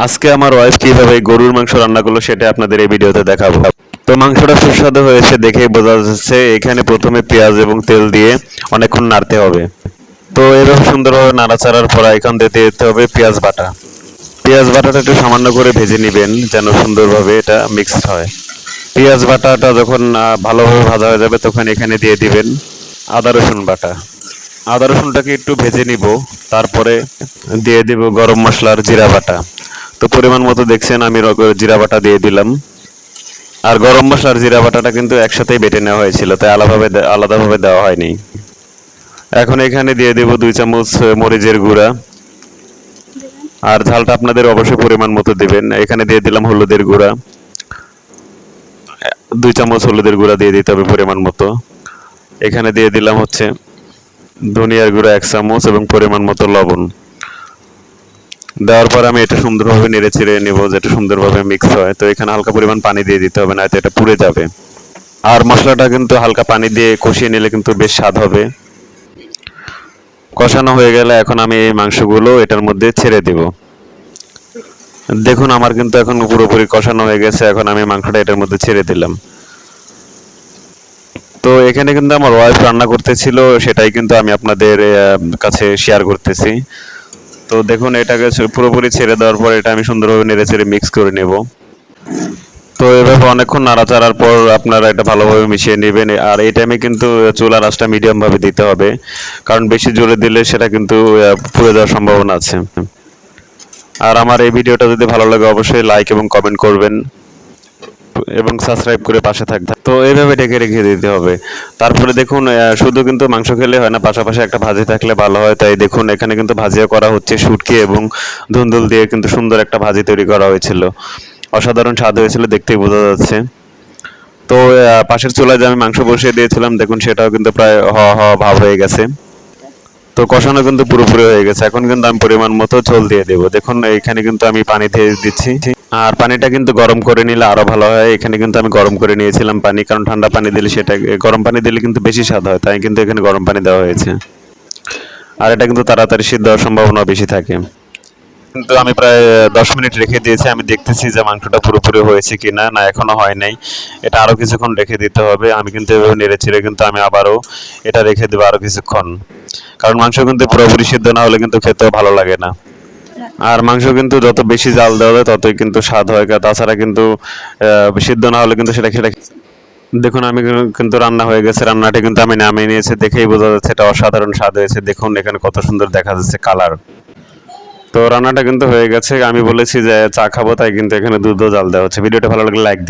আজকে আমার ওয়াইফ কিভাবে গরুর মাংস রান্না করলো সেটা আপনাদের এই ভিডিওতে দেখাবো। তো মাংসটা সুস্বাদু হয়েছে দেখেই বোঝা যাচ্ছে। এখানে প্রথমে পেঁয়াজ এবং তেল দিয়ে অনেকক্ষণ নাড়তে হবে। তো এভাবে সুন্দরভাবে নাড়াচাড়ার পর এখান থেকে দিতে হবে পেঁয়াজ বাটা। পেঁয়াজ বাটাটা একটু সামান্য করে ভেজে নেবেন যেন সুন্দরভাবে এটা মিক্সড হয়। পেঁয়াজ বাটাটা যখন ভালোভাবে ভাজা হয়ে যাবে তখন এখানে দিয়ে দিবেন আদা রসুন বাটা। আদা রসুনটাকে একটু ভেজে নিব, তারপরে দিয়ে দিব গরম মশলার জিরা বাটা। তো পরিমাণ মতো দেখছেন আমি জিরা বাটা দিয়ে দিলাম। আর গরম মশলার জিরা বাটাটা কিন্তু একসাথেই বেটে নেওয়া হয়েছিল, তাই আলাদাভাবে দেওয়া হয়নি। এখন এখানে দিয়ে দেব 2 চামচ মরিচের গুঁড়া। আর ঝালটা আপনাদের অবশ্যই পরিমাণ মতো দিবেন। এখানে দিয়ে দিলাম হলুদের গুঁড়া, 2 চামচ হলুদের গুঁড়া দিয়ে দিতে হবে পরিমাণ মতো। এখানে দিয়ে দিলাম হচ্ছে ধনিয়ার গুঁড়া 1 চামচ এবং পরিমাণ মতো লবণ। দেওয়ার পর আমি এটা সুন্দরভাবে নেড়ে চেড়ে নেব যাতে সুন্দরভাবে মিক্স হয়। তো এখানে হালকা পরিমাণ পানি দিয়ে দিতে হবে, না তো এটা পুড়ে যাবে। আর মশলাটা কিন্তু হালকা পানি দিয়ে কষিয়ে নিলে কিন্তু বেশ স্বাদ হবে। কষানো হয়ে গেলে এখন আমি এই মাংসগুলো এটার মধ্যে ছেড়ে দেব। দেখুন আমার কিন্তু এখন পুরোপুরি কষানো হয়ে গেছে। এখন আমি মাংসটা এটার মধ্যে ছেড়ে দিলাম। তো এখানে কিন্তু আমার ওয়াইফ রান্না করতেছিল, সেটাই কিন্তু আমি আপনাদের কাছে শেয়ার করতেছি। তো দেখুন এটাকে পুরোপুরি ছেড়ে দেওয়ার পর এটা আমি সুন্দরভাবে নেড়ে চেড়ে মিক্স করে নেব। তো এভাবে অনেকক্ষণ নাড়াচাড়ার পর আপনারা এটা ভালোভাবে মিশিয়ে নেবেন। আর এই টাইমে কিন্তু চুলার আঁচটা মিডিয়ামভাবে দিতে হবে, কারণ বেশি জোরে দিলে সেটা কিন্তু পুড়ে যাওয়ার সম্ভাবনা আছে। আর আমার এই ভিডিওটা যদি ভালো লাগে অবশ্যই লাইক এবং কমেন্ট করবেন এবং সাবস্ক্রাইব করে পাশে থাকবেন। তো এইভাবে ঢেকে রেখে দিতে হবে। তারপরে দেখুন শুধু কিন্তু মাংস খেলে হয় না, পাশাপাশি একটা ভাজি থাকলে ভালো হয়। তাই দেখুন এখানে কিন্তু ভাজিও করা হচ্ছে, শুটকি এবং ধুন্দুল দিয়ে কিন্তু সুন্দর একটা ভাজি তৈরি করা হয়েছিল। অসাধারণ স্বাদ হয়েছিল, দেখতেই বোঝা যাচ্ছে। তো পাশের চুলায় যে আমি মাংস বসিয়ে দিয়েছিলাম দেখুন সেটাও কিন্তু প্রায় হওয়া হওয়া ভাব হয়ে গেছে। তো কষানো কিন্তু পুরোপুরি হয়ে গেছে। এখন কিন্তু আমি পরিমাণ মতো ঝোল দিয়ে দেবো। দেখুন এখানে কিন্তু আমি পানি দিয়ে দিচ্ছি। আর পানিটা কিন্তু গরম করে নিলে আরো ভালো হয়। এখানে কিন্তু আমি গরম করে নিয়েছিলাম পানি, কারণ ঠান্ডা পানি দিলে সেটা গরম পানি দিলে কিন্তু বেশি স্বাদ হয়, তাই কিন্তু এখানে গরম পানি দেওয়া হয়েছে। আর এটা কিন্তু তাড়াতাড়ি সিদ্ধ হওয়ার সম্ভাবনা বেশি থাকে। কিন্তু আমি প্রায় 10 মিনিট রেখে দিয়েছি। আমি দেখতেছি যে মাংসটা পুরোপুরি হয়েছে কিনা, না এখনো হয় নাই। এটা আরো কিছুক্ষণ রেখে দিতে হবে। আমি কিন্তু এভাবে নেড়ে চেড়ে কিন্তু আমি আবারও এটা রেখে দেবো আরো কিছুক্ষণ, কারণ মাংস কিন্তু পুরোপুরি সিদ্ধ না হলে কিন্তু খেতেও ভালো লাগে না। আর মাংস কিন্তু যত বেশি জাল দেওয়া যায় ততই কিন্তু স্বাদ হয়। তাছাড়া কিন্তু সিদ্ধ না হলে কিন্তু সেটা সেটা দেখুন আমি কিন্তু রান্না হয়ে গেছে। রান্নাটা কিন্তু আমি নামিয়ে নিয়েছি, দেখেই বোঝা যাচ্ছে এটা অসাধারণ স্বাদ হয়েছে। দেখুন এখানে কত সুন্দর দেখা যাচ্ছে কালার। তো রান্নাটা কিন্তু হয়ে গেছে। আমি বলেছি যে চা খাবো, তাই কিন্তু এখানে দুধও জাল দেওয়া হচ্ছে। ভিডিওটা ভালো লাগলে লাইক